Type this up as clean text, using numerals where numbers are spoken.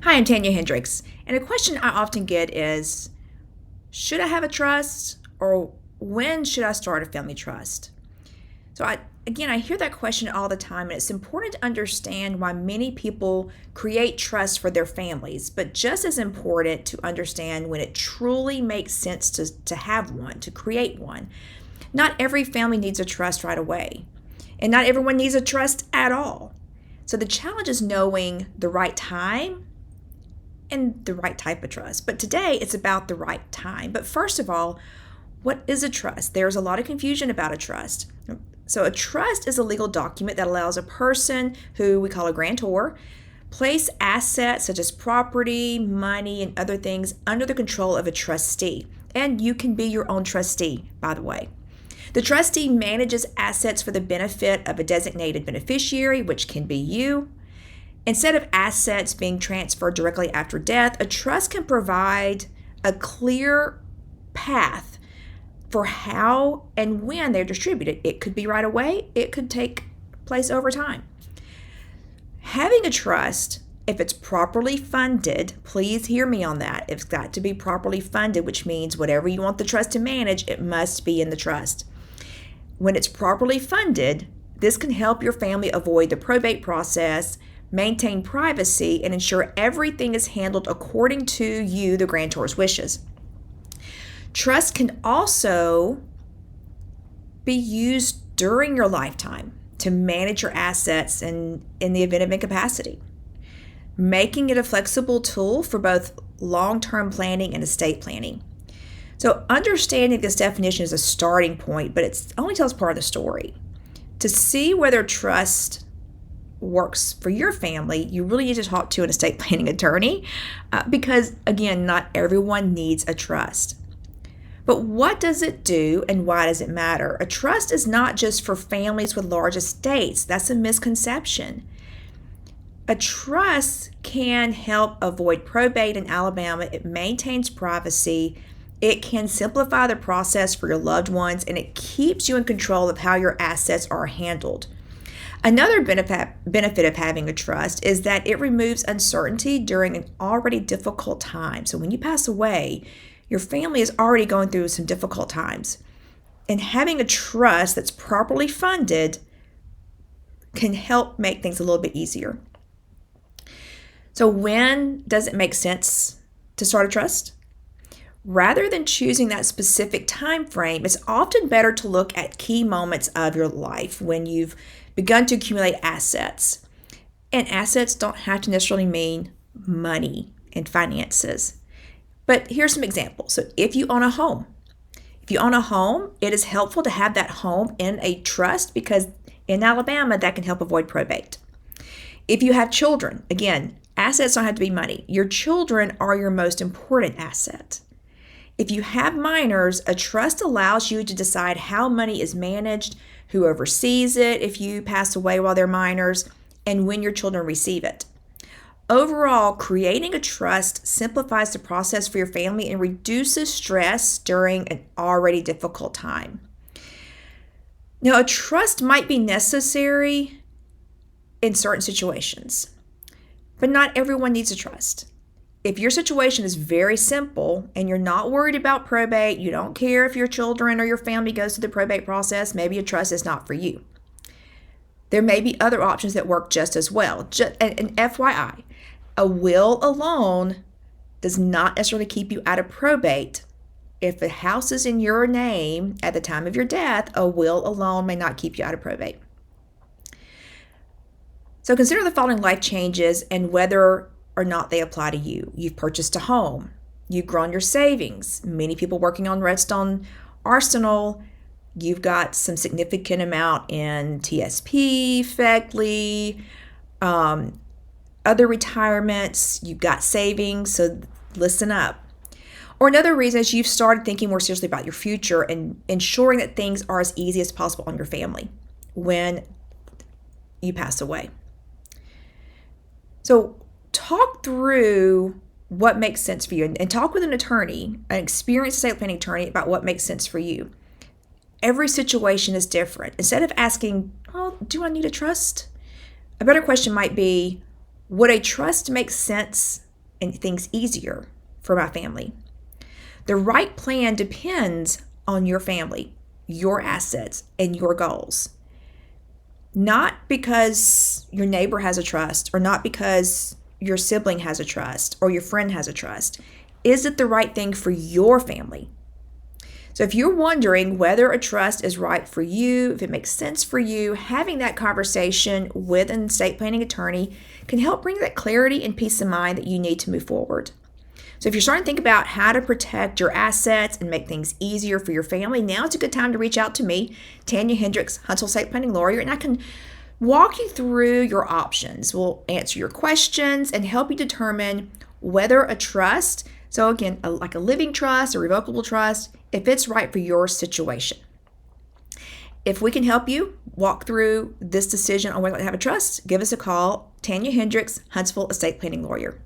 Hi, I'm Tanya Hendrix, and a question I often get is, should I have a trust, or when should I start a family trust? So I hear that question all the time, and it's important to understand why many people create trust for their families, but just as important to understand when it truly makes sense to have one, to create one. Not every family needs a trust right away, and not everyone needs a trust at all. So the challenge is knowing the right time and the right type of trust. But today it's about the right time. But first of all, what is a trust? There's a lot of confusion about a trust. So a trust is a legal document that allows a person, who we call a grantor, place assets such as property, money, and other things under the control of a trustee. And you can be your own trustee, by the way. The trustee manages assets for the benefit of a designated beneficiary, which can be you. Instead of assets being transferred directly after death, a trust can provide a clear path for how and when they're distributed. It could be right away, it could take place over time. Having a trust, if it's properly funded, please hear me on that. It's got to be properly funded, which means whatever you want the trust to manage, it must be in the trust. When it's properly funded, this can help your family avoid the probate process, maintain privacy, and ensure everything is handled according to you, the grantor's wishes. Trust can also be used during your lifetime to manage your assets in the event of incapacity, making it a flexible tool for both long-term planning and estate planning. So understanding this definition is a starting point, but it only tells part of the story. To see whether trust works for your family, you really need to talk to an estate planning attorney because, again, not everyone needs a trust. But what does it do and why does it matter? A trust is not just for families with large estates. That's a misconception. A trust can help avoid probate in Alabama. It maintains privacy. It can simplify the process for your loved ones, and it keeps you in control of how your assets are handled. Another benefit of having a trust is that it removes uncertainty during an already difficult time. So when you pass away, your family is already going through some difficult times. And having a trust that's properly funded can help make things a little bit easier. So when does it make sense to start a trust? Rather than choosing that specific time frame, it's often better to look at key moments of your life when you've begun to accumulate assets. And assets don't have to necessarily mean money and finances. But here's some examples. So if you own a home, it is helpful to have that home in a trust because in Alabama, that can help avoid probate. If you have children, again, assets don't have to be money. Your children are your most important asset. If you have minors, a trust allows you to decide how money is managed, who oversees it if you pass away while they're minors, and when your children receive it. Overall, creating a trust simplifies the process for your family and reduces stress during an already difficult time. Now, a trust might be necessary in certain situations, but not everyone needs a trust. If your situation is very simple and you're not worried about probate, you don't care if your children or your family goes through the probate process, maybe a trust is not for you. There may be other options that work just as well. And FYI, a will alone does not necessarily keep you out of probate. If the house is in your name at the time of your death, a will alone may not keep you out of probate. So consider the following life changes and whether or not they apply to you. You've purchased a home. You've grown your savings. Many people working on Redstone Arsenal. You've got some significant amount in TSP, FECLI, other retirements. You've got savings, so listen up. Or another reason is you've started thinking more seriously about your future and ensuring that things are as easy as possible on your family when you pass away. So talk through what makes sense for you and talk with an attorney, an experienced estate planning attorney, about what makes sense for you. Every situation is different. Instead of asking, oh, do I need a trust? A better question might be, would a trust make sense and things easier for my family. The right plan depends on your family, your assets, and your goals. Not because your neighbor has a trust, or not because your sibling has a trust, or your friend has a trust. Is it the right thing for your family? So if you're wondering whether a trust is right for you, if it makes sense for you, having that conversation with an estate planning attorney can help bring that clarity and peace of mind that you need to move forward. So if you're starting to think about how to protect your assets and make things easier for your family, now is a good time to reach out to me, Tanya Hendrix, Huntsville estate planning lawyer, and I can walk you through your options. We'll answer your questions and help you determine whether a trust, so again, like a living trust, a revocable trust, if it's right for your situation. If we can help you walk through this decision on whether to have a trust, give us a call. Tanya Hendrix, Huntsville estate planning lawyer.